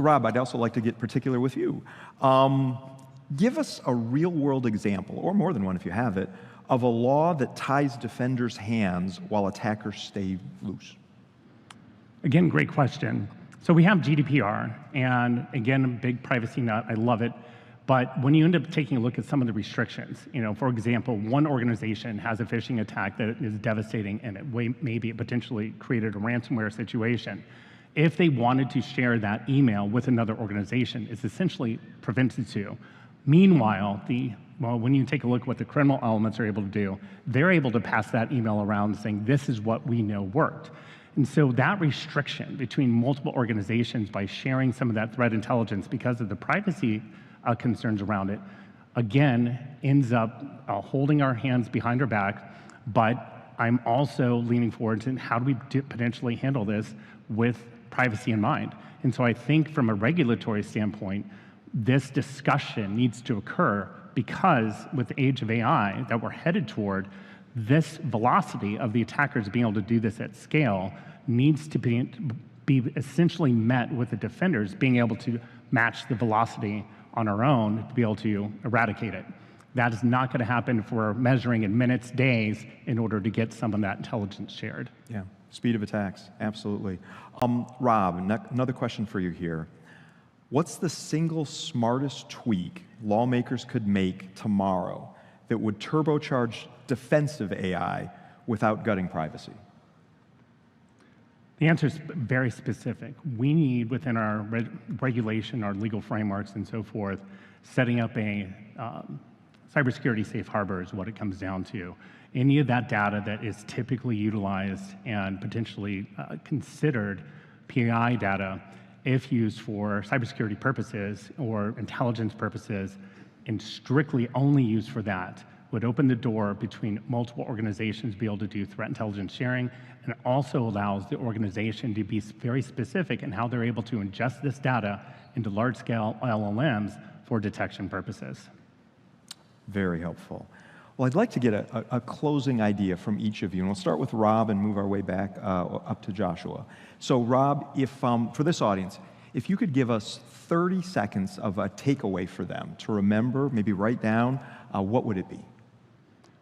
Rob, I'd also like to get particular with you. Give us a real-world example, or more than one if you have it, of a law that ties defenders' hands while attackers stay loose. Again, great question. So we have GDPR, and again, a big privacy nut. I love it. But when you end up taking a look at some of the restrictions, for example, one organization has a phishing attack that is devastating, and maybe it potentially created a ransomware situation. If they wanted to share that email with another organization, it's essentially prevented to. Meanwhile, when you take a look at what the criminal elements are able to do, they're able to pass that email around saying, this is what we know worked. And so that restriction between multiple organizations by sharing some of that threat intelligence because of the privacy concerns around it, again, ends up holding our hands behind our back, but I'm also leaning forward to how do we potentially handle this with privacy in mind. And so I think from a regulatory standpoint, this discussion needs to occur because with the age of AI that we're headed toward, this velocity of the attackers being able to do this at scale needs to be essentially met with the defenders being able to match the velocity on our own to be able to eradicate it. That is not going to happen if we're measuring in minutes, days, in order to get some of that intelligence shared. Yeah, speed of attacks, absolutely. Rob, another question for you here. What's the single smartest tweak lawmakers could make tomorrow that would turbocharge defensive AI without gutting privacy? The answer is very specific. We need, within our regulation, our legal frameworks and so forth, setting up a cybersecurity safe harbor is what it comes down to. Any of that data that is typically utilized and potentially considered PI data, if used for cybersecurity purposes or intelligence purposes, and strictly only used for that, would open the door between multiple organizations to be able to do threat intelligence sharing, and it also allows the organization to be very specific in how they're able to ingest this data into large-scale LLMs for detection purposes. Very helpful. Well, I'd like to get a closing idea from each of you, and we'll start with Rob and move our way back up to Joshua. So Rob, if for this audience, if you could give us 30 seconds of a takeaway for them to remember, maybe write down, what would it be?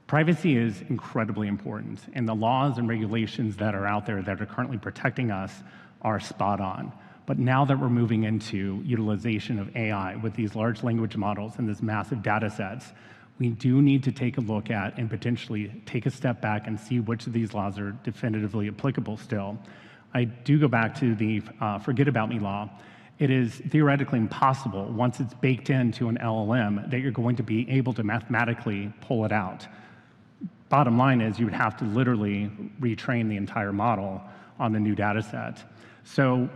Privacy is incredibly important, and the laws and regulations that are out there that are currently protecting us are spot on. But now that we're moving into utilization of AI with these large language models and these massive data sets, we do need to take a look at and potentially take a step back and see which of these laws are definitively applicable still. I do go back to the Forget About Me law. It is theoretically impossible, once it's baked into an LLM, that you're going to be able to mathematically pull it out. Bottom line is you would have to literally retrain the entire model on the new data set. So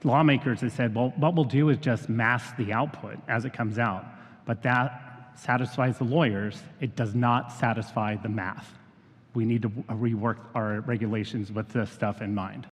lawmakers have said, well, what we'll do is just mask the output as it comes out. But that satisfies the lawyers. It does not satisfy the math. We need to rework our regulations with this stuff in mind.